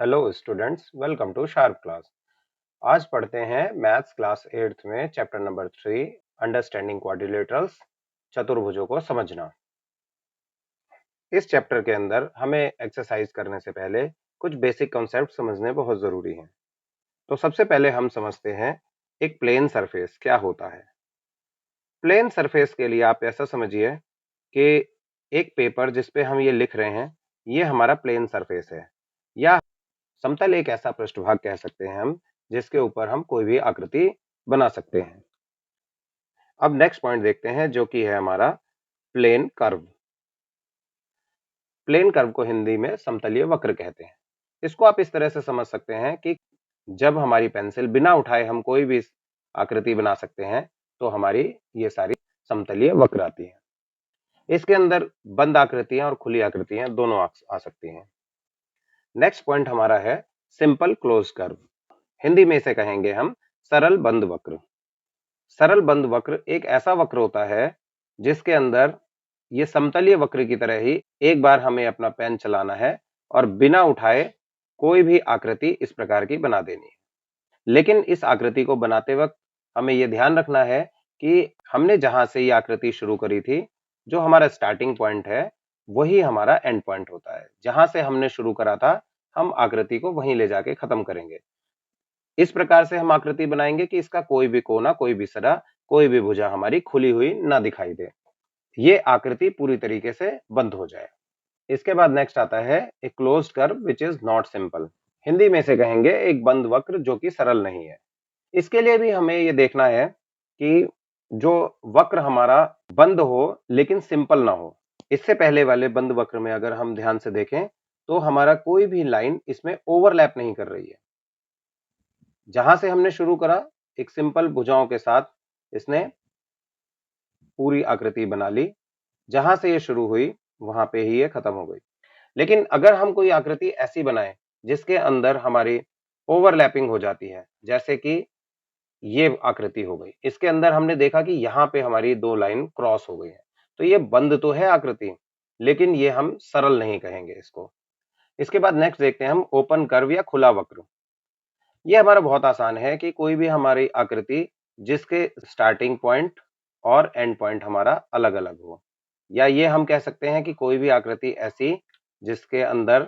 Hello students, welcome to Sharp class. आज पढ़ते हैं मैथ्स क्लास 8th में चैप्टर नंबर 3 अंडरस्टैंडिंग क्वाड्रिलेटरल्स, चतुर्भुजों को समझना। इस चैप्टर के अंदर हमें एक्सरसाइज करने से पहले कुछ बेसिक कॉन्सेप्ट समझने बहुत जरूरी हैं। तो सबसे पहले हम समझते हैं एक प्लेन सरफेस क्या होता है। प्लेन सरफेस के लिए आप ऐसा समझिए कि एक पेपर जिस पे हम ये लिख रहे हैं, ये हमारा प्लेन सरफेस है, या समतल एक ऐसा पृष्ठभाग कह सकते हैं हम जिसके ऊपर हम कोई भी आकृति बना सकते हैं। अब नेक्स्ट पॉइंट देखते हैं जो कि है हमारा प्लेन कर्व। प्लेन कर्व को हिंदी में समतलीय वक्र कहते हैं। इसको आप इस तरह से समझ सकते हैं कि जब हमारी पेंसिल बिना उठाए हम कोई भी आकृति बना सकते हैं तो हमारी ये सारी समतलीय वक्र आती है। इसके अंदर बंद आकृतियां और खुली आकृतियां दोनों आ सकती हैं। नेक्स्ट पॉइंट हमारा है सिंपल क्लोज कर्व। हिंदी में इसे कहेंगे हम सरल बंद वक्र। सरल बंद वक्र एक ऐसा वक्र होता है जिसके अंदर ये समतलीय वक्र की तरह ही एक बार हमें अपना पेन चलाना है और बिना उठाए कोई भी आकृति इस प्रकार की बना देनी है। लेकिन इस आकृति को बनाते वक्त हमें यह ध्यान रखना है कि हमने जहां से ये आकृति शुरू करी थी, जो हमारा स्टार्टिंग पॉइंट है, वही हमारा एंड पॉइंट होता है। जहां से हमने शुरू करा था, हम आकृति को वहीं ले जाके खत्म करेंगे। इस प्रकार से हम आकृति बनाएंगे कि इसका कोई भी कोना, कोई भी सरा, कोई भी भुजा हमारी खुली हुई ना दिखाई दे। ये आकृति पूरी तरीके से बंद हो जाए। इसके बाद नेक्स्ट आता है a closed curve which is not simple. Hindi में से कहेंगे एक बंद वक्र जो कि सरल नहीं है। इसके लिए भी हमें ये देखना है कि जो वक्र हमारा बंद हो लेकिन सिंपल ना हो। इससे पहले वाले बंद वक्र में अगर हम ध्यान से देखें तो हमारा कोई भी लाइन इसमें ओवरलैप नहीं कर रही है। जहां से हमने शुरू करा एक सिंपल भुजाओं के साथ इसने पूरी आकृति बना ली। जहां से ये शुरू हुई वहां पे ही ये खत्म हो गई। लेकिन अगर हम कोई आकृति ऐसी बनाए जिसके अंदर हमारी ओवरलैपिंग हो जाती है, जैसे कि ये आकृति हो गई, इसके अंदर हमने देखा कि यहाँ पे हमारी दो लाइन क्रॉस हो गई है, तो ये बंद तो है आकृति, लेकिन ये हम सरल नहीं कहेंगे इसको। इसके बाद नेक्स्ट देखते हैं हम ओपन कर्व या खुला वक्र। ये हमारा बहुत आसान है कि कोई भी हमारी आकृति जिसके स्टार्टिंग पॉइंट और एंड पॉइंट हमारा अलग अलग हो, या ये हम कह सकते हैं कि कोई भी आकृति ऐसी जिसके अंदर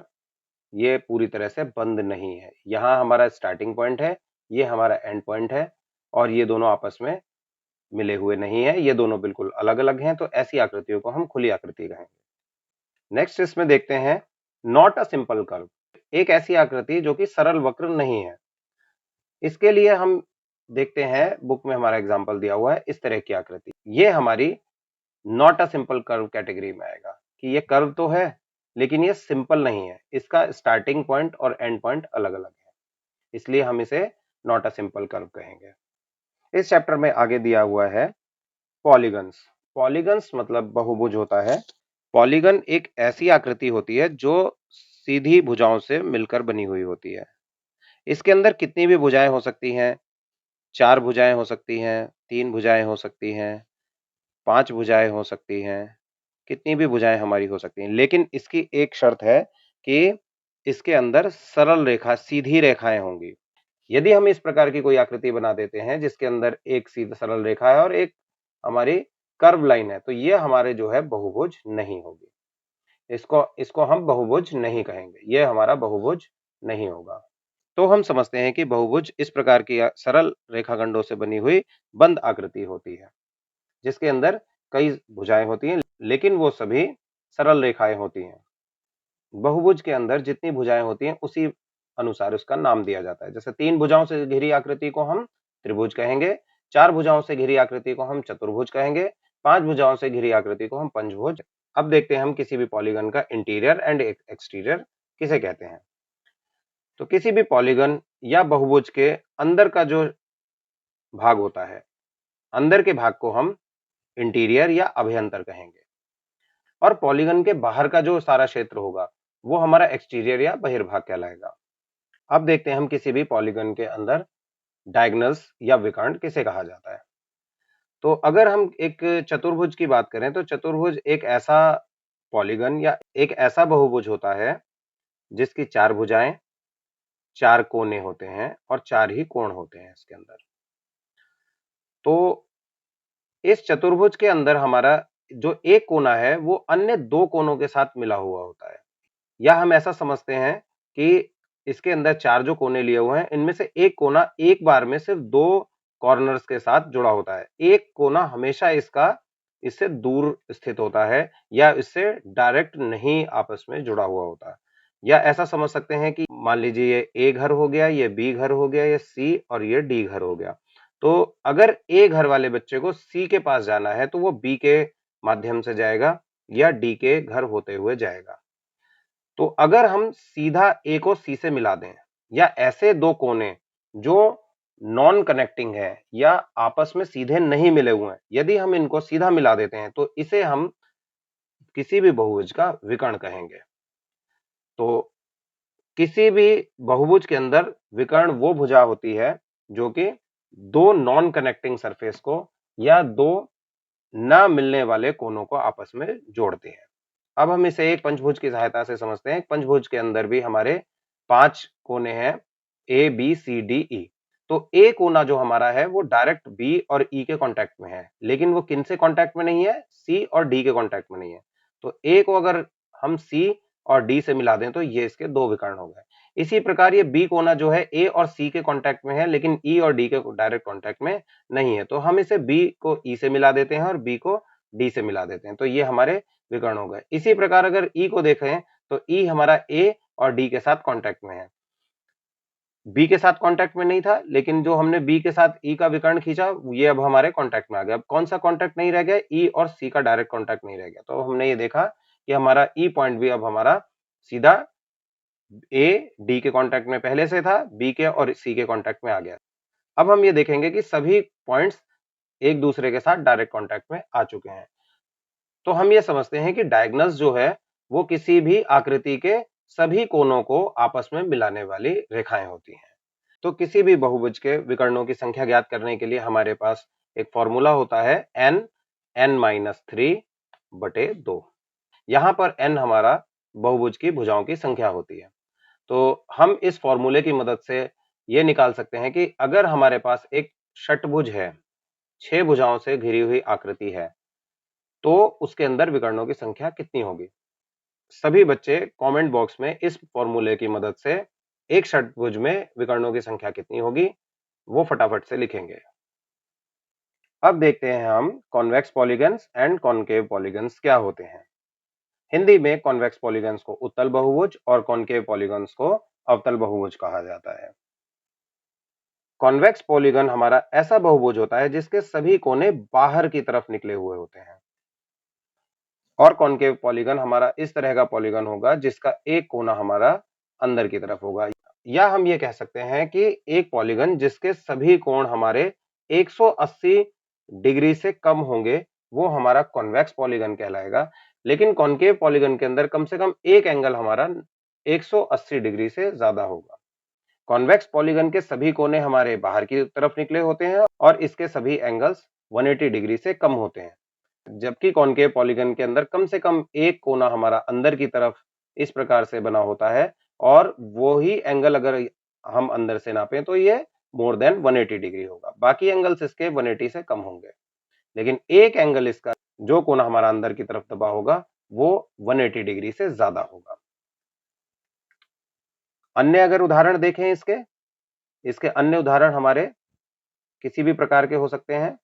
ये पूरी तरह से बंद नहीं है। यहाँ हमारा स्टार्टिंग पॉइंट है, ये हमारा एंड पॉइंट है, और ये दोनों आपस में मिले हुए नहीं है, ये दोनों बिल्कुल अलग अलग हैं। तो ऐसी आकृतियों को हम खुली आकृति कहेंगे। नेक्स्ट इसमें देखते हैं नॉट अ सिंपल कर्व। एक ऐसी आकृति जो कि सरल वक्र नहीं है। इसके लिए हम देखते हैं, बुक में हमारा एग्जाम्पल दिया हुआ है, इस तरह की आकृति, ये हमारी not a simple curve category में आएगा कि ये कर्व तो है लेकिन ये सिंपल नहीं है, इसका स्टार्टिंग पॉइंट और एंड पॉइंट अलग अलग है, इसलिए हम इसे नॉट अ सिंपल कर्व कहेंगे। इस चैप्टर में आगे दिया हुआ है पॉलीगन्स। पॉलीगन्स मतलब बहुभुज होता है। पॉलीगन एक ऐसी आकृति होती है जो सीधी भुजाओं से मिलकर बनी हुई होती है। इसके अंदर कितनी भी भुजाएं हो सकती हैं, 4 भुजाएं हो सकती हैं, 3 भुजाएं हो सकती हैं, 5 भुजाएं हो सकती हैं, कितनी भी भुजाएं हमारी हो सकती हैं, लेकिन इसकी एक शर्त है कि इसके अंदर सरल रेखा, सीधी रेखाएं होंगी। यदि हम इस प्रकार की कोई आकृति बना देते हैं जिसके अंदर एक सीधा सरल रेखा है और एक हमारी कर्व लाइन है, तो ये हमारे जो है बहुभुज नहीं होगी। इसको इसको हम बहुभुज नहीं कहेंगे, ये हमारा बहुभुज नहीं होगा। तो हम समझते हैं कि बहुभुज इस प्रकार की सरल रेखाखंडों से बनी हुई बंद आकृति होती है जिसके अंदर कई भुजाएं होती हैं लेकिन वो सभी सरल रेखाएं होती हैं। बहुभुज के अंदर जितनी भुजाएं होती हैं उसी अनुसार उसका नाम दिया जाता है। जैसे 3 भुजाओं से घिरी आकृति को हम त्रिभुज कहेंगे, 4 भुजाओं से घिरी आकृति को हम चतुर्भुज कहेंगे, 5 भुजाओं से घिरी आकृति को हम पंचभुज। अब देखते हैं हम किसी भी पॉलीगन का इंटीरियर एंड एक्सटीरियर किसे कहते हैं। तो किसी भी पॉलीगन या बहुभुज के अंदर का जो भाग होता है, अंदर के भाग को हम इंटीरियर या अभ्यंतर कहेंगे, और पॉलीगन के बाहर का जो सारा क्षेत्र होगा वो हमारा एक्सटीरियर या बहिर्भाग कहलाएगा। अब देखते हैं हम किसी भी पॉलीगन के अंदर डायगोनल्स या विकर्ण किसे कहा जाता है। तो अगर हम एक चतुर्भुज की बात करें तो चतुर्भुज एक ऐसा पॉलीगन या एक ऐसा बहुभुज होता है जिसकी 4 भुजाएं 4 कोने होते हैं और 4 ही कोण होते हैं इसके अंदर। तो इस चतुर्भुज के अंदर हमारा जो एक कोना है वो अन्य 2 कोनों के साथ मिला हुआ होता है। या हम ऐसा समझते हैं कि इसके अंदर 4 जो कोने लिए हुए हैं, इनमें से एक कोना एक बार में सिर्फ 2 कॉर्नर्स के साथ जुड़ा होता है। एक कोना हमेशा इससे दूर स्थित होता है या इससे डायरेक्ट नहीं आपस में जुड़ा हुआ होता है। या ऐसा समझ सकते हैं कि मान लीजिए ये ए घर हो गया, ये बी घर हो गया, ये सी और ये डी घर हो गया। तो अगर ए घर वाले बच्चे को सी के पास जाना है तो वो बी के माध्यम से जाएगा या डी के घर होते हुए जाएगा। तो अगर हम सीधा ए को सी से मिला दें या ऐसे 2 कोने जो नॉन कनेक्टिंग है या आपस में सीधे नहीं मिले हुए हैं, यदि हम इनको सीधा मिला देते हैं तो इसे हम किसी भी बहुभुज का विकर्ण कहेंगे। तो किसी भी बहुभुज के अंदर विकर्ण वो भुजा होती है जो कि 2 नॉन कनेक्टिंग सरफेस को या 2 ना मिलने वाले कोनों को आपस में जोड़ती है। अब हम इसे एक पंचभुज की सहायता से समझते हैं। पंचभुज के अंदर भी हमारे 5 कोने हैं, A B C D E. तो ए कोना जो हमारा है वो डायरेक्ट बी और ई के कांटेक्ट में है, लेकिन वो किन से कांटेक्ट में नहीं है? सी और डी के कांटेक्ट में नहीं है। तो ए को अगर हम सी और डी से मिला दें तो ये इसके 2 विकर्ण हो गए। इसी प्रकार ये बी कोना जो है ए और सी के कांटेक्ट में है, लेकिन ई और डी के डायरेक्ट कांटेक्ट में नहीं है। तो हम इसे बी को ई से मिला देते हैं और बी को डी से मिला देते हैं। तो ये हमारे विकर्ण हो गए। इसी प्रकार अगर ई को देखें तो ई हमारा ए और डी के साथ कांटेक्ट में है। बी के साथ कांटेक्ट में नहीं था, लेकिन जो हमने बी के साथ ई का विकर्ण खींचा ये अब हमारे कांटेक्ट में आ गया। अब कौन सा कांटेक्ट नहीं रह गया? ई और सी का डायरेक्ट कांटेक्ट नहीं रह गया। तो हमने ये देखा कि हमारा ई पॉइंट भी अब हमारा सीधा ए डी के कांटेक्ट में पहले से था, बी के और सी के कांटेक्ट में आ गया। अब हम ये देखेंगे कि सभी पॉइंट्स एक दूसरे के साथ डायरेक्ट कांटेक्ट में आ चुके हैं। तो हम ये समझते हैं कि डायगोनल्स जो है वो किसी भी आकृति के सभी कोनों को आपस में मिलाने वाली रेखाएं होती हैं। तो किसी भी बहुभुज के विकर्णों की संख्या ज्ञात करने के लिए हमारे पास एक फॉर्मूला होता है n-3/2। यहाँ पर n हमारा बहुभुज की भुजाओं की संख्या होती है। तो हम इस फॉर्मूले की मदद से ये निकाल सकते हैं कि अगर हमारे पास एक षटभुज है, 6 भुजाओं से घिरी हुई आकृति है, तो उसके अंदर विकर्णों की संख्या कितनी होगी। सभी बच्चे कमेंट बॉक्स में इस फॉर्मूले की मदद से एक षटभुज में विकर्णों की संख्या कितनी होगी वो फटाफट से लिखेंगे। अब देखते हैं हम convex polygons and concave polygons क्या होते हैं। हिंदी में कॉन्वेक्स पॉलीगन्स को उत्तल बहुभुज और कॉनकेव पॉलीगन्स को अवतल बहुभुज कहा जाता है। कॉन्वेक्स पॉलीगन हमारा ऐसा बहुभुज होता है जिसके सभी कोने बाहर की तरफ निकले हुए होते हैं और कॉनकेव पॉलीगन हमारा इस तरह का पॉलीगन होगा जिसका एक कोना हमारा अंदर की तरफ होगा। या हम ये कह सकते हैं कि एक पॉलीगन जिसके सभी कोण हमारे 180 डिग्री से कम होंगे वो हमारा कॉन्वेक्स पॉलीगन कहलाएगा। लेकिन कॉनकेव पॉलीगन के अंदर कम से कम एक एंगल हमारा 180 डिग्री से ज्यादा होगा। कॉन्वेक्स पॉलीगन के सभी कोने हमारे बाहर की तरफ निकले होते हैं और इसके सभी एंगल्स 180 डिग्री से कम होते हैं, जबकि कॉनकेव पॉलीगन के अंदर कम से कम एक कोना हमारा अंदर की तरफ इस प्रकार से बना होता है और वो ही एंगल अगर हम अंदर से नापें तो ये मोर देन 180 डिग्री होगा। बाकी एंगल्स इसके 180 से कम होंगे, लेकिन एक एंगल इसका जो कोना हमारा अंदर की तरफ दबा होगा वो 180 डिग्री से ज्यादा होगा। अन्य अगर उदाहरण देखें इसके अन्य उदाहरण हमारे किसी भी प्रकार के हो सकते हैं।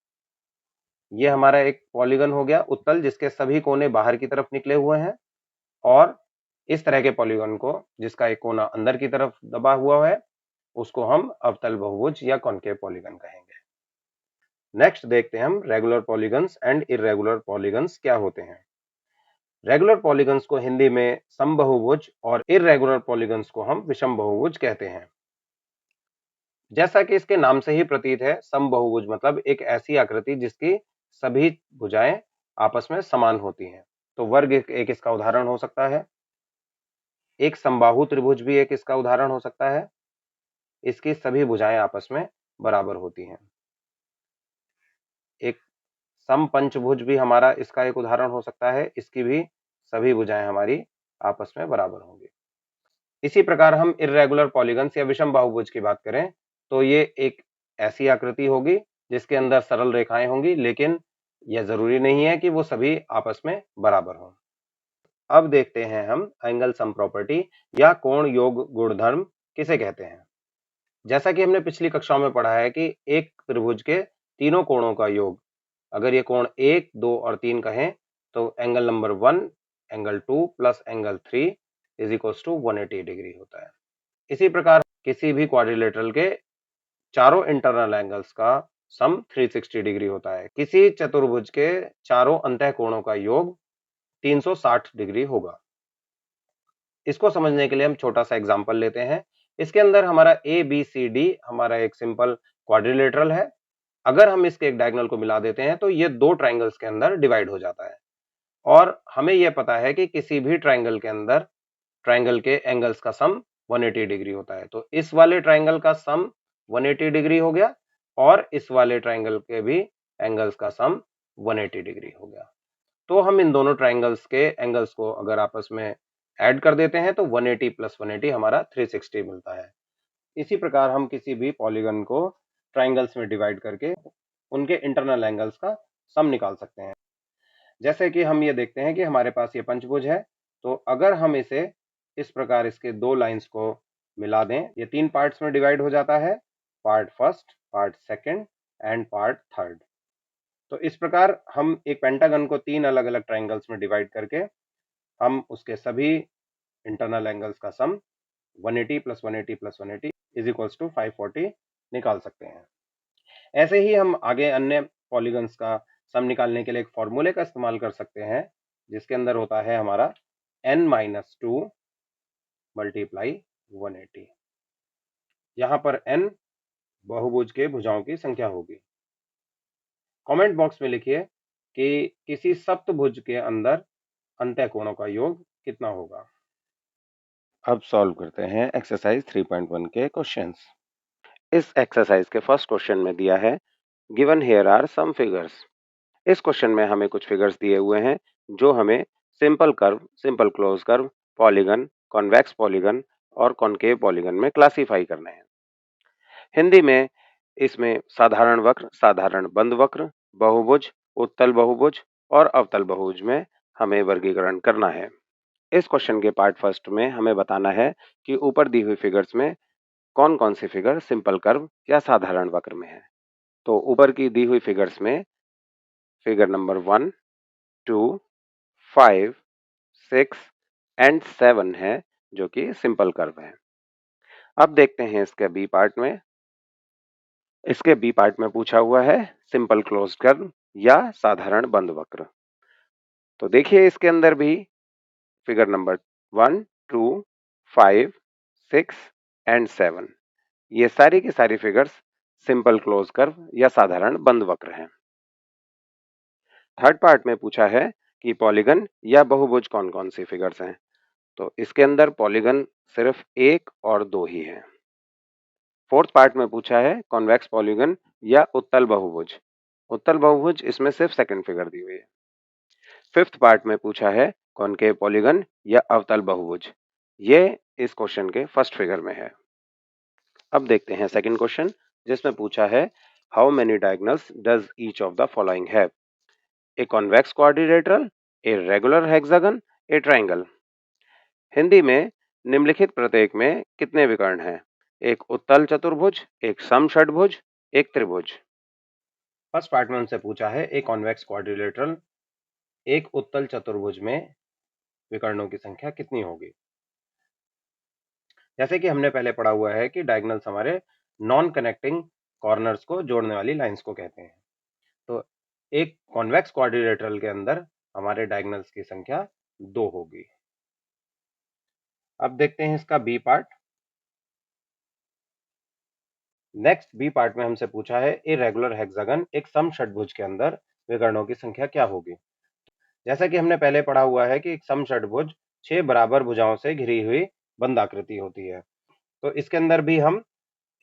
ये हमारा एक पॉलीगन हो गया उत्तल जिसके सभी कोने बाहर की तरफ निकले हुए हैं और इस तरह के पॉलीगन को जिसका एक कोना अंदर की तरफ दबा हुआ है उसको हम अवतल बहुभुज या कॉनकेव पॉलीगन कहेंगे। नेक्स्ट देखते हैं हम regular polygons and irregular polygons क्या होते हैं। रेगुलर पॉलीगन्स को हिंदी में समबहुभुज और इर्रेगुलर पॉलीगन्स को हम विषम बहुभुज कहते हैं। जैसा कि इसके नाम से ही प्रतीत है, समबहुभुज मतलब एक ऐसी आकृति जिसकी सभी भुजाएं आपस में समान होती हैं। तो वर्ग एक इसका उदाहरण हो सकता है। एक समबाहु त्रिभुज भी एक इसका उदाहरण हो सकता है। इसकी सभी भुजाएं आपस में बराबर होती हैं। एक समपंचभुज भी हमारा इसका एक उदाहरण हो सकता है। इसकी भी सभी भुजाएं हमारी आपस में बराबर होंगी। इसी प्रकार हम इर्रेगुलर पॉलीगन्स या विषम बहुभुज की बात करें तो ये एक ऐसी आकृति होगी जिसके अंदर सरल रेखाएं होंगी, लेकिन यह जरूरी नहीं है कि वो सभी आपस में बराबर हों। अब देखते हैं हम एंगल सम प्रॉपर्टी या कोण योग गुणधर्म किसे कहते हैं। जैसा कि हमने पिछली कक्षाओं में पढ़ा है कि एक त्रिभुज के तीनों कोणों का योग, अगर ये कोण 1, 2 और 3 कहें तो angle number 1, angle 2 plus angle 3 is equals to 180 degree होता है। इसी प्रकार किसी भी क्वाड्रिलेटरल के चारों इंटरनल एंगल्स का सम 360 डिग्री होता है। किसी चतुर्भुज के चारों अंतः कोणों का योग 360 डिग्री होगा। इसको समझने के लिए हम छोटा सा एग्जांपल लेते हैं। इसके अंदर हमारा ABCD हमारा एक सिंपल क्वाड्रिलेटरल है। अगर हम इसके एक डायगोनल को मिला देते हैं तो ये दो ट्राइंगल्स के अंदर डिवाइड हो जाता है और हमें यह पता है कि किसी भी ट्राइंगल के अंदर ट्राइंगल के एंगल्स का सम 180 डिग्री होता है। तो इस वाले ट्राइंगल का सम 180 डिग्री हो गया और इस वाले ट्राइंगल के भी एंगल्स का सम 180 डिग्री हो गया। तो हम इन दोनों ट्राइंगल्स के एंगल्स को अगर आपस में ऐड कर देते हैं तो 180 प्लस 180 हमारा 360 मिलता है। इसी प्रकार हम किसी भी पॉलीगन को ट्राइंगल्स में डिवाइड करके उनके इंटरनल एंगल्स का सम निकाल सकते हैं। जैसे कि हम ये देखते हैं कि हमारे पास ये पंचभुज है, तो अगर हम इसे इस प्रकार इसके दो लाइंस को मिला दें, ये 3 पार्ट्स में डिवाइड हो जाता है, part first, part second and part third. तो इस प्रकार हम एक पेंटागन को 3 अलग-अलग ट्राइंगल्स में डिवाइड करके हम उसके सभी इंटरनल एंगल्स का sum 180 plus 180 plus 180 is equals to 540 निकाल सकते हैं। ऐसे ही हम आगे अन्य पॉलीगन्स का सम निकालने के लिए एक फॉर्मूले का इस्तेमाल कर सकते हैं, जिसके अंदर होता है हमारा n-2 मल्टीप्लाई 180। यहां पर n बहुभुज के भुजाओं की संख्या होगी। कमेंट बॉक्स में लिखिए कि किसी सप्तभुज के अंदर अंतः कोणों का योग कितना होगा। अब सॉल्व करते हैं एक्सरसाइज 3.1 के क्वेश्चंस। इस एक्सरसाइज के फर्स्ट क्वेश्चन में दिया है given here are some figures. इस क्वेश्चन में हमें कुछ फिगर्स दिए हुए हैं जो हमें simple curve, simple close curve, polygon, convex polygon और कॉनकेव पॉलीगन में क्लासिफाई करने हैं। हिंदी में इसमें साधारण वक्र, साधारण बंद वक्र, बहुभुज, उत्तल बहुभुज और अवतल बहुभुज में हमें वर्गीकरण करना है। इस क्वेश्चन के पार्ट फर्स्ट में हमें बताना है कि ऊपर दी हुई फिगर्स में कौन कौन सी फिगर सिंपल कर्व या साधारण वक्र में है। तो ऊपर की दी हुई फिगर्स में फिगर नंबर 1, 2, 5, 6 एंड 7 है जो कि सिंपल कर्व है। अब देखते हैं इसके बी पार्ट में। इसके बी पार्ट में पूछा हुआ है सिंपल क्लोज कर्व या साधारण बंद वक्र। तो देखिए इसके अंदर भी फिगर नंबर 1, 2, 5, 6 एंड 7 ये सारी की सारी फिगर्स सिंपल क्लोज कर्व या साधारण बंद वक्र हैं। थर्ड पार्ट में पूछा है कि पॉलीगन या बहुभुज कौन कौन सी फिगर्स हैं। तो इसके अंदर पॉलीगन सिर्फ 1 और 2 ही है। फोर्थ पार्ट में पूछा है कॉन्वेक्स पॉलीगन या उत्तल बहुभुज। उत्तल बहुभुज इसमें सिर्फ सेकंड फिगर दी हुई है। फिफ्थ पार्ट में पूछा है कॉनकेव पॉलीगन या अवतल बहुभुज। ये इस क्वेश्चन के फर्स्ट फिगर में है। अब देखते हैं सेकंड क्वेश्चन, जिसमें पूछा है how many diagonals does each of the following have. A convex quadrilateral, a regular hexagon, A triangle. Hindi में निम्नलिखित प्रत्येक में कितने विकर्ण हैं। एक उत्तल चतुर्भुज, एक समषड्भुज, एक त्रिभुज। फर्स्ट पार्ट में उनसे पूछा है एक कॉन्वेक्स क्वाड्रिलेटरल, एक उत्तल चतुर्भुज में विकर्णों की संख्या कितनी होगी। जैसे कि हमने पहले पढ़ा हुआ है कि डायगोनल्स हमारे नॉन कनेक्टिंग कॉर्नर्स को जोड़ने वाली लाइंस को कहते हैं। तो एक कॉन्वेक्स क्वाड्रिलेटरल के अंदर हमारे डायगोनल्स की संख्या 2 होगी। अब देखते हैं इसका B part. Next B part में हमसे पूछा है इरेगुलर हेक्सागन, एक समषड्भुज के अंदर विकर्णों की संख्या क्या होगी। जैसा कि हमने पहले पढ़ा हुआ है कि एक समषड्भुज 6 बराबर भुजाओं से घिरी हुई बंद आकृति होती है। तो इसके अंदर भी हम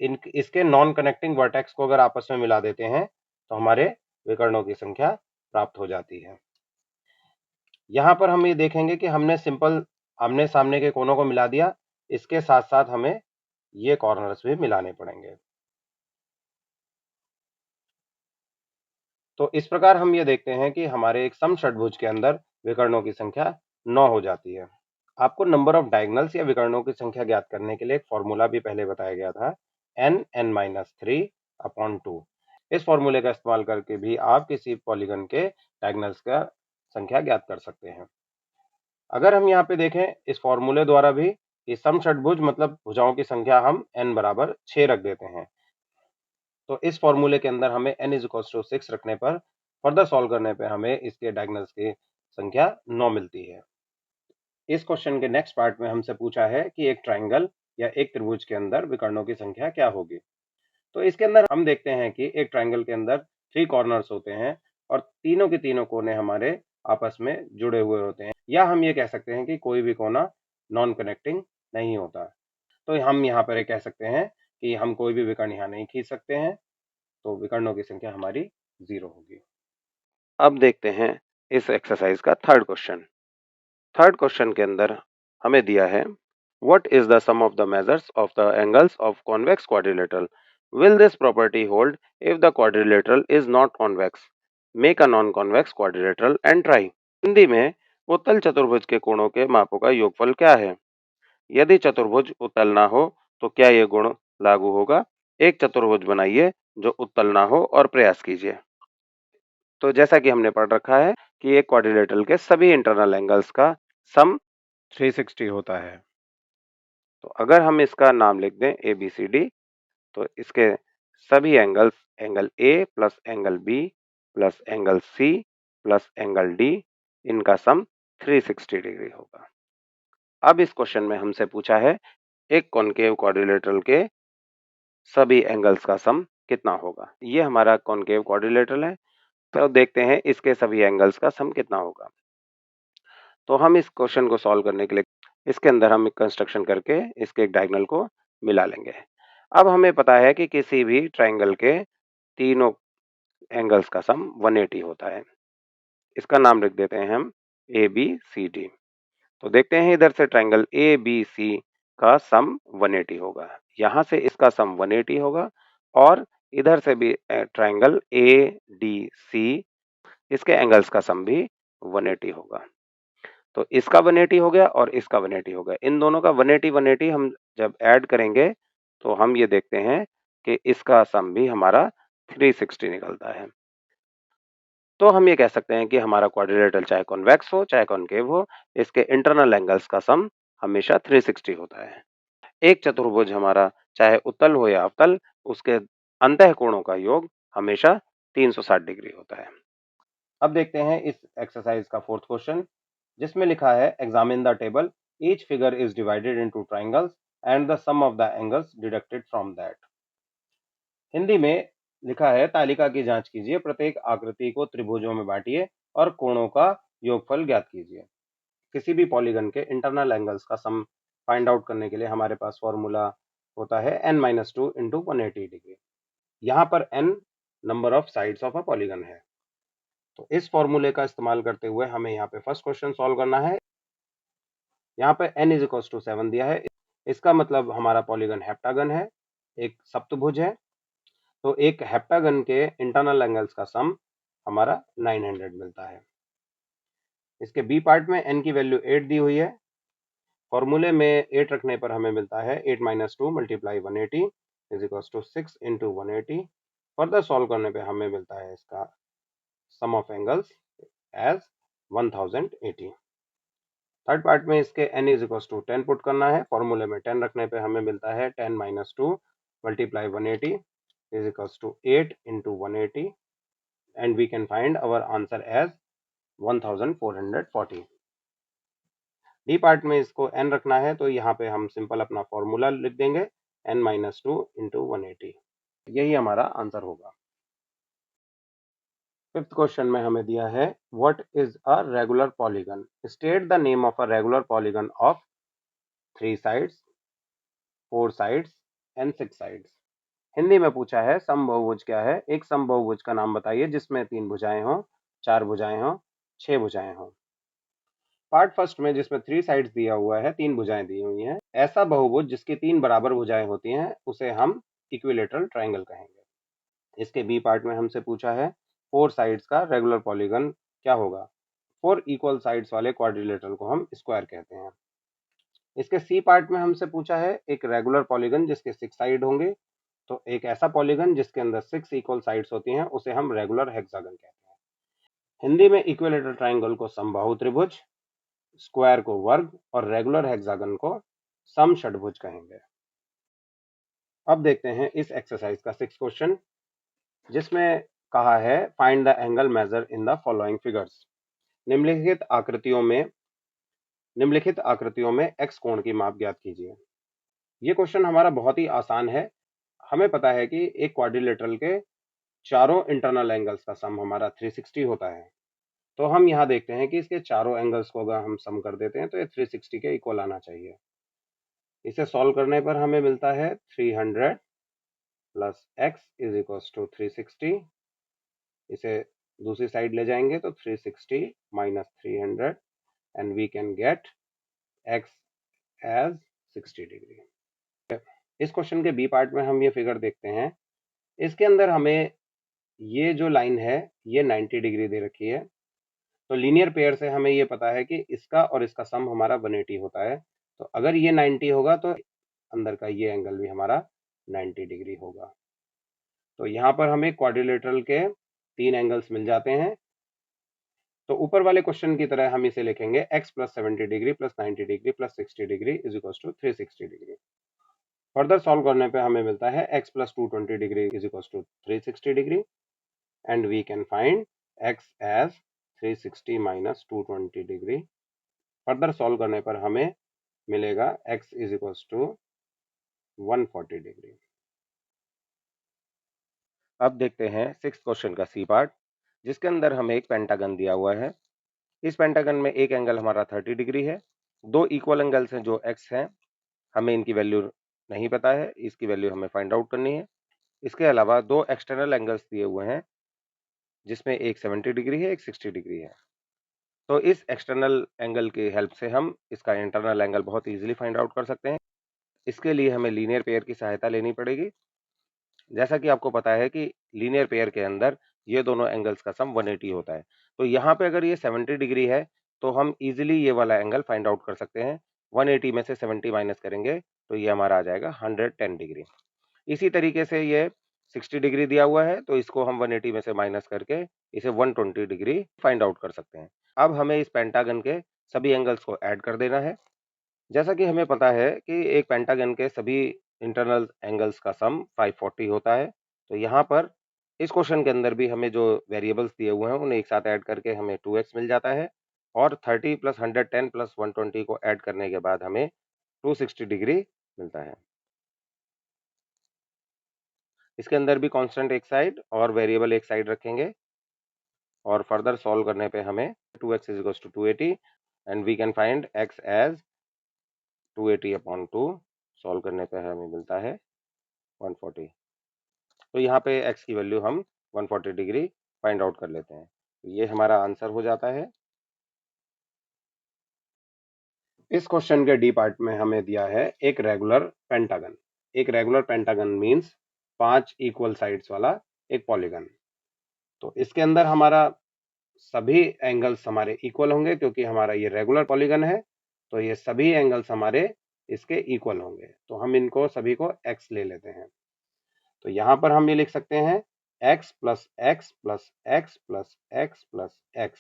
इसके नॉन कनेक्टिंग वर्टेक्स को अगर आपस में मिला देते हैं तो हमारे विकर्णों की संख्या प्राप्त हो जाती है। यहां पर हम ये देखेंगे कि हमने सिंपल आमने सामने के कोनों को मिला दिया, इसके साथ साथ हमें ये कॉर्नर्स भी मिलाने पड़ेंगे। तो इस प्रकार हम ये देखते हैं कि हमारे एक समषटभुज के अंदर विकर्णों की संख्या 9 हो जाती है। आपको नंबर ऑफ डायगोनल्स या विकर्णों की संख्या ज्ञात करने के लिए एक फॉर्मूला भी पहले बताया गया था, n(n-3)/2। इस फॉर्मूले का इस्तेमाल करके भी आप किसी पॉलीगन के डायगोनल्स का संख्या ज्ञात कर सकते हैं। अगर हम यहाँ पे देखें इस फॉर्मूले द्वारा भी कि समषटभुज मतलब भुजाओं की संख्या हम n बराबर 6 रख देते हैं। तो इस फॉर्मूले के अंदर हमें n इज इक्वल्स टू 6 रखने पर फर्दर सॉल्व करने पे हमें इसके डायगोनल्स की संख्या 9 मिलती है। इस क्वेश्चन के नेक्स्ट पार्ट में हमसे पूछा है कि एक ट्रायंगल या एक त्रिभुज के अंदर विकर्णों की संख्या क्या होगी। तो इसके अंदर हम देखते हैं कि एक ट्रायंगल के अंदर 3 कॉर्नर्स होते हैं और तीनों के तीनों कोने हमारे आपस में जुड़े हुए होते हैं, या हम ये कह सकते हैं कि कोई भी कोना नॉन कनेक्टिंग नहीं होता। तो हम यहाँ पर ये कह सकते हैं कि हम कोई भी विकर्ण यहाँ नहीं खींच सकते हैं, तो विकर्णों की संख्या हमारी 0 होगी। अब देखते हैं इस एक्सरसाइज का थर्ड क्वेश्चन। थर्ड क्वेश्चन के अंदर हमें दिया है, what is the sum of the measures of the angles of convex quadrilateral, will this property hold if the quadrilateral is not convex, make a non convex quadrilateral and try. Hindi में उत्तल चतुर्भुज के कोणों के मापों का योगफल क्या है? यदि चतुर्भुज उत्तल ना हो तो क्या ये गुण लागू होगा? एक चतुर्भुज बनाइए जो उत्तल ना हो और प्रयास कीजिए। तो जैसा कि हमने पढ़ रखा है कि एक क्वाड्रिलेटरल के सभी इंटरनल एंगल्स का सम 360 होता है। तो अगर हम इसका नाम लिख दें ABCD, तो इसके सभी angles, angle A plus angle B plus angle C plus angle D, इनका सम 360 डिग्री होगा। अब इस क्वेश्चन में हमसे पूछा है एक कॉनकेव क्वाड्रिलेटरल के सभी एंगल्स का सम कितना होगा। ये हमारा कॉनकेव क्वाड्रिलेटरल है, तो देखते हैं इसके सभी एंगल्स का सम कितना होगा। तो हम इस क्वेश्चन को सॉल्व करने के लिए इसके अंदर हम एक कंस्ट्रक्शन करके इसके एक डायगोनल को मिला लेंगे। अब हमें पता है कि किसी भी ट्रायंगल के तीनों एंगल्स का सम 180 होता है। इसका नाम लिख देते हैं हम ABCD। तो देखते हैं इधर से ट्रायंगल ABC का सम 180 होगा, यहाँ से इसका सम 180 होगा और इधर से भी ट्रायंगल ADC, इसके एंगल्स का सम भी 180 होगा। तो इसका 180 हो गया और इसका 180 हो गया। इन दोनों का 180 हम जब ऐड करेंगे तो हम ये देखते हैं कि इसका सम भी हमारा 360 निकलता है। तो हम ये कह सकते हैं कि हमारा क्वाड्रिलेटरल चाहे कॉन्वेक्स हो चाहे कॉनकेव हो, इसके इंटरनल एंगल्स का सम हमेशा 360 होता है। एक चतुर्भुज हमारा चाहे उत्तल हो या अवतल, उसके अंतः कोणों का योग हमेशा 360 डिग्री होता है। अब देखते हैं इस एक्सरसाइज का फोर्थ क्वेश्चन, जिसमें लिखा है examine the table, each figure is divided into triangles and the sum of the angles deducted from that. Hindi में लिखा है तालिका की जांच कीजिए, प्रत्येक आकृति को त्रिभुजों में बांटिए और कोणों का योगफल ज्ञात कीजिए। किसी भी पॉलीगन के इंटरनल एंगल्स का सम फाइंड आउट करने के लिए हमारे पास फॉर्मूला होता है n-2 इंटू 180 डिग्री। यहाँ पर n number of sides of a polygon है। तो इस फॉर्मूले का इस्तेमाल करते हुए हमें यहाँ पे फर्स्ट क्वेश्चन सॉल्व करना है। यहाँ पे n इज इक्वल टू 7 दिया है, इसका मतलब हमारा पॉलीगन हेप्टागन है, एक सप्तभुज है। तो एक हेप्टागन के इंटरनल एंगल्स का सम हमारा 900 मिलता है। इसके बी पार्ट में n की वैल्यू 8 दी हुई है। फॉर्मूले में 8 रखने पर हमें मिलता है 8 - 2 × 180 is equal to 6 × 180। Further solve करने पे हमें मिलता है इसका sum of angles as 1080। Third part में इसके n is equal to 10 put करना है। फॉर्मूले में 10 रखने पे हमें मिलता है 10 - 2 × 180 is equal to 8 × 180 and we can find our answer as 1440। D part में इसको n रखना है, तो यहाँ पे हम सिंपल अपना फॉर्मूला लिख देंगे n - 2 × 180। यही हमारा आंसर होगा। फिफ्थ क्वेश्चन में हमें दिया है what is a regular polygon, state the name of a regular polygon of 3 sides 4 sides and 6 sides. Hindi में पूछा है समबहुभुज क्या है, एक समबहुभुज का नाम बताइए जिसमें 3 भुजाएं हों, 4 भुजाएं हों, 6 भुजाएं हों। पार्ट फर्स्ट में जिसमें 3 साइड्स दिया हुआ है, 3 भुजाएं दी हुई हैं, ऐसा बहुभुज जिसकी 3 बराबर भुजाएं होती हैं उसे हम इक्विलेटरल ट्रायंगल कहेंगे। इसके बी पार्ट में हमसे पूछा है 4 साइड्स का रेगुलर पॉलीगन क्या होगा। 4 इक्वल साइड्स वाले क्वाड्रिलेटरल को हम स्क्वायर कहते हैं। इसके सी पार्ट में हमसे पूछा है एक रेगुलर पॉलीगन जिसके 6 साइड होंगे, तो एक ऐसा पॉलीगन जिसके अंदर 6 इक्वल साइड्स होती हैं उसे हम रेगुलर हेक्सागन कहते हैं। हिंदी में इक्विलेटरल ट्रायंगल को समबाहु त्रिभुज, स्क्वायर को वर्ग और रेगुलर हेक्सागन को समषटभुज कहेंगे। अब देखते हैं इस एक्सरसाइज का 6 क्वेश्चन, जिसमें कहा है find the angle measure in the following figures. निम्नलिखित आकृतियों में एक्स कोण की माप ज्ञात कीजिए। ये क्वेश्चन हमारा बहुत ही आसान है। हमें पता है कि एक क्वाड्रिलेटरल के चारों इंटरनल एंगल्स का सम हमारा 360 होता है। तो हम यहाँ देखते हैं कि इसके चारों एंगल्स को अगर हम सम कर देते हैं तो ये 360 के इक्वल आना चाहिए। इसे सॉल्व करने पर हमें मिलता है 300 plus x is equals to 360। इसे दूसरी साइड ले जाएंगे तो 360 minus 300 and we can get x as 60 degree. इस क्वेश्चन के बी पार्ट में हम ये फिगर देखते हैं। इसके अंदर हमें ये जो लाइन है ये 90 डिग्री दे रखी है। तो लीनियर पेयर से हमें ये पता है कि इसका और इसका सम हमारा 180 होता है। तो अगर ये 90 होगा तो अंदर का ये एंगल भी हमारा 90 डिग्री होगा। तो यहाँ पर हमें क्वाड्रिलेटरल के 3 एंगल्स मिल जाते हैं। तो ऊपर वाले क्वेश्चन की तरह हम इसे लिखेंगे x plus 70 degree plus 90 degree plus 60 degree is equal to 360 degree. Further solve करने पे हमें मिलता है x plus 220 degree is equal to 360 degree and we can find x as 360 minus 220 degree. Further solve करने पर हमें मिलेगा x is equal to 140 degree. अब देखते हैं 6th क्वेश्चन का सी पार्ट, जिसके अंदर हमें एक पेंटागन दिया हुआ है। इस पेंटागन में एक एंगल हमारा 30 डिग्री है। 2 इक्वल एंगल्स हैं जो x हैं, हमें इनकी वैल्यू नहीं पता है, इसकी वैल्यू हमें फाइंड आउट करनी है। इसके अलावा 2 एक्सटर्नल एंगल्स दिए हुए हैं, जिसमें एक 70 डिग्री है, एक 60 डिग्री है। तो इस एक्सटर्नल एंगल की हेल्प से हम इसका इंटरनल एंगल बहुत ईजिली फाइंड आउट कर सकते हैं। इसके लिए हमें लीनियर पेयर की सहायता लेनी पड़ेगी। जैसा कि आपको पता है कि लीनियर पेयर के अंदर ये दोनों एंगल्स का सम 180 होता है। तो यहाँ पे अगर ये 70 डिग्री है तो हम इजीली ये वाला एंगल फाइंड आउट कर सकते हैं। 180 में से 70 माइनस करेंगे तो ये हमारा आ जाएगा 110 डिग्री। इसी तरीके से ये 60 डिग्री दिया हुआ है तो इसको हम 180 में से माइनस करके इसे 120 डिग्री फाइंड आउट कर सकते हैं। अब हमें इस पेंटागन के सभी एंगल्स को ऐड कर देना है। जैसा कि हमें पता है कि एक पेंटागन के सभी इंटरनल एंगल्स का सम 540 होता है। तो यहाँ पर इस क्वेश्चन के अंदर भी हमें जो वेरिएबल्स दिए हुए हैं उन्हें एक साथ ऐड करके हमें 2x मिल जाता है और 30 प्लस 110 प्लस 120 को ऐड करने के बाद हमें 260 डिग्री मिलता है। इसके अंदर भी कांस्टेंट एक साइड और वेरिएबल एक साइड रखेंगे और फर्दर सॉल्व करने पे हमें 2x is equals to 280 and we can find x as 280 upon 2। Solve करने पे हमें मिलता है 140। तो यहाँ पे x की वैल्यू हम 140 डिग्री फाइंड आउट कर लेते हैं। तो ये हमारा आंसर हो जाता है। इस क्वेश्चन के डी पार्ट में हमें दिया है एक रेगुलर पेंटागन। एक regular pentagon means 5 equal sides वाला एक पॉलीगन। तो इसके अंदर हमारा सभी एंगल्स हमारे इक्वल होंगे क्योंकि हमारा ये रेगुलर पॉलीगन है। तो ये सभी एंगल्स हमारे इसके इक्वल होंगे। तो हम इनको सभी को x ले लेते हैं। तो यहाँ पर हम ये लिख सकते हैं x plus x plus x plus x plus x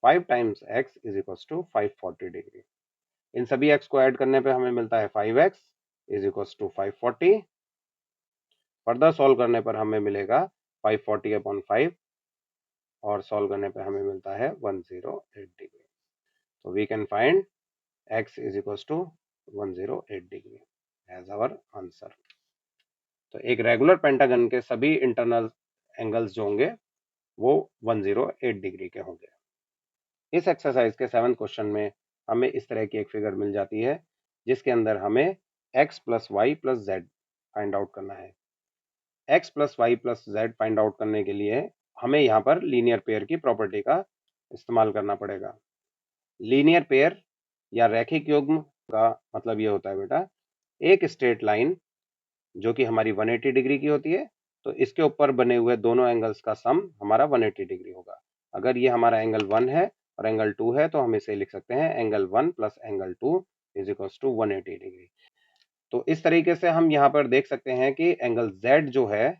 5 times x is equal to 540 degree. इन सभी x को ऐड करने पे हमें मिलता है 5x is equal to 540। Further solve करने पर हमें मिलेगा 540 अपॉन 5 और सॉल्व करने पे हमें मिलता है 108 डिग्री। तो we can find x is equal to 108 degree as our answer. तो एक रेगुलर पेंटागन के सभी इंटरनल एंगल्स जो होंगे वो 108 डिग्री के होंगे। इस एक्सरसाइज के 7th क्वेश्चन में हमें इस तरह की एक फिगर मिल जाती है, जिसके अंदर हमें x plus Y plus Z find out करना है। x plus Y plus Z find out करने के लिए हमें यहाँ पर लीनियर पेयर की प्रॉपर्टी का इस्तेमाल करना पड़ेगा। लीनियर पेयर या रैखिक युग्म का मतलब ये होता है बेटा, एक स्ट्रेट लाइन जो कि हमारी 180 डिग्री की होती है, तो इसके ऊपर बने हुए दोनों एंगल्स का सम हमारा 180 डिग्री होगा। अगर ये हमारा एंगल 1 है और एंगल 2 है तो हम इसे लिख सकते हैं angle 1 plus angle 2 is equals to 180 degree. तो इस तरीके से हम यहाँ पर देख सकते हैं कि एंगल Z जो है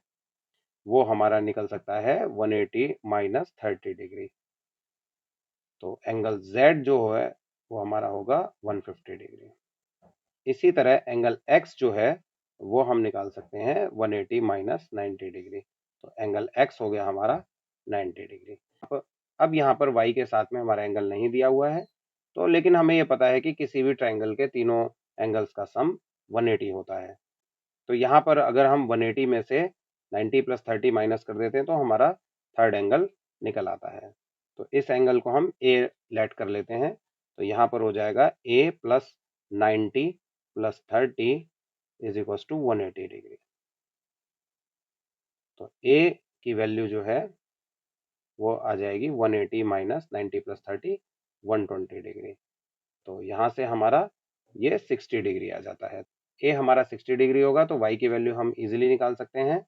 वो हमारा निकल सकता है 180 माइनस 30 डिग्री। तो एंगल Z जो है वो हमारा होगा 150 डिग्री। इसी तरह एंगल X जो है वो हम निकाल सकते हैं 180 माइनस 90 डिग्री। तो एंगल X हो गया हमारा 90 डिग्री। अब यहाँ पर Y के साथ में हमारा एंगल नहीं दिया हुआ है, तो लेकिन हमें ये पता है कि किसी भी ट्रायंगल के तीनों एंगल्स का सम 180 होता है। तो यहाँ पर अगर हम 180 में से 90 प्लस 30 माइनस कर देते हैं तो हमारा थर्ड एंगल निकल आता है। तो इस एंगल को हम A लेट कर लेते हैं। तो यहाँ पर हो जाएगा A plus 90 plus 30 is equal to 180 degree. तो A की वैल्यू जो है वो आ जाएगी 180 माइनस 90 प्लस 30 120 डिग्री। तो यहाँ से हमारा ये 60 डिग्री आ जाता है। A हमारा 60 डिग्री होगा तो Y की वैल्यू हम इजीली निकाल सकते हैं।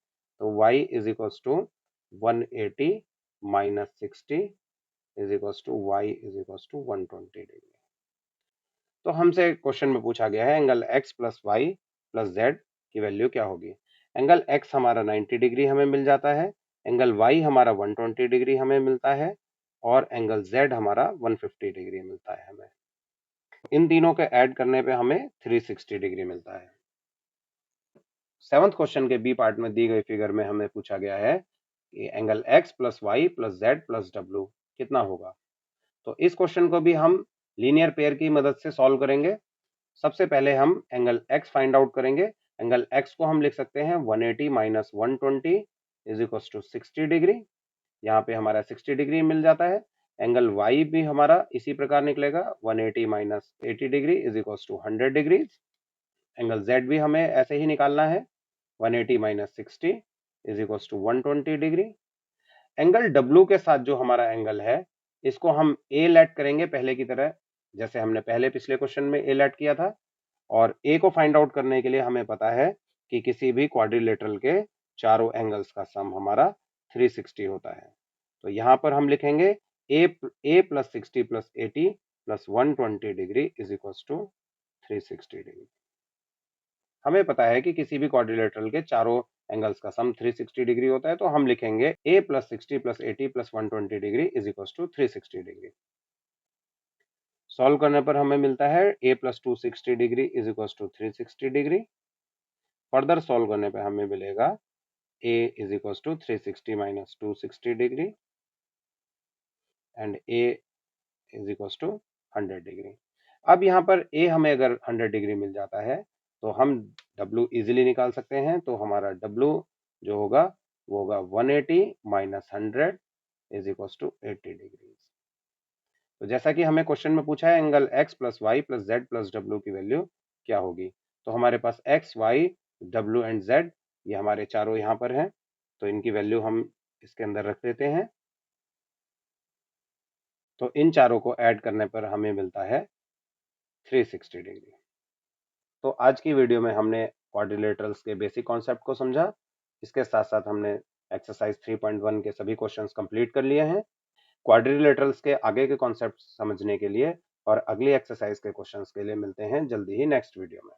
तो Y is equals to 180 minus 60 is equals to Y is equals to 120 degree. तो हमसे क्वेश्चन में पूछा गया है angle X plus Y plus Z की वैल्यू क्या होगी। एंगल X हमारा 90 डिग्री हमें मिल जाता है, एंगल Y हमारा 120 डिग्री हमें मिलता है और एंगल Z हमारा 150 डिग्री मिलता है हमें। इन तीनों के ऐड करने पे हमें 360 डिग्री मिलता है। सेवंथ क्वेश्चन के बी पार्ट में दी गई फिगर में हमें पूछा गया है कि angle X plus Y plus Z plus W कितना होगा। तो इस क्वेश्चन को भी हम लीनियर पेयर की मदद से सॉल्व करेंगे। सबसे पहले हम एंगल X फाइंड आउट करेंगे। एंगल X को हम लिख सकते हैं 180 minus 120 is equal to 60 degree. यहाँ पे हमारा 60 डिग्री मिल जाता है। एंगल Y भी हमारा इसी प्रकार निकलेगा 180 minus 80 degree is equal to 100 degrees. Angle Z भी हमें ऐसे ही निकालना है 180 minus 60 is equal to 120 degree. Angle W के साथ जो हमारा एंगल है इसको हम A लेट करेंगे पहले की तरह, जैसे हमने पहले पिछले क्वेश्चन में A लेट किया था। और A को फाइंड आउट करने के लिए हमें पता है कि किसी भी क्वाड्रिलेटरल के चारों एंगल्स का सम हमारा 360 होता है। तो यहाँ पर हम लिखेंगे A plus 60 plus 80 plus 120 degree is equal to 360 degree. हमें पता है कि किसी भी क्वाड्रिलेटरल के चारों एंगल्स का सम 360 डिग्री होता है, तो हम लिखेंगे A plus 60 plus 80 plus 120 degree is equal to 360 degree. Solve करने पर हमें मिलता है A plus 260 degree is equal to 360 degree. Further solve करने पर हमें मिलेगा A is equal to 360 minus 260 degree and A is equal to 100 degree. अब यहाँ पर A हमें अगर 100 डिग्री मिल जाता है तो हम W इजीली निकाल सकते हैं। तो हमारा W जो होगा वो होगा 180 minus 100 is equal to 80 degree. तो जैसा कि हमें क्वेश्चन में पूछा है angle X plus Y plus Z plus W की वैल्यू क्या होगी। तो हमारे पास X, Y, W and Z ये हमारे चारों यहाँ पर हैं, तो इनकी वैल्यू हम इसके अंदर रख देते हैं। तो इन चारों को ऐड करने पर हमें मिलता है 360 डिग्री। तो आज की वीडियो में हमने क्वाड्रिलेटरल्स के बेसिक कॉन्सेप्ट को समझा। इसके साथ साथ हमने एक्सरसाइज 3.1 के सभी क्वेश्चंस कंप्लीट कर लिए हैं। क्वाड्रिलेटरल्स के आगे के कॉन्सेप्ट समझने के लिए और अगली एक्सरसाइज के क्वेश्चंस के लिए मिलते हैं जल्दी ही नेक्स्ट वीडियो में।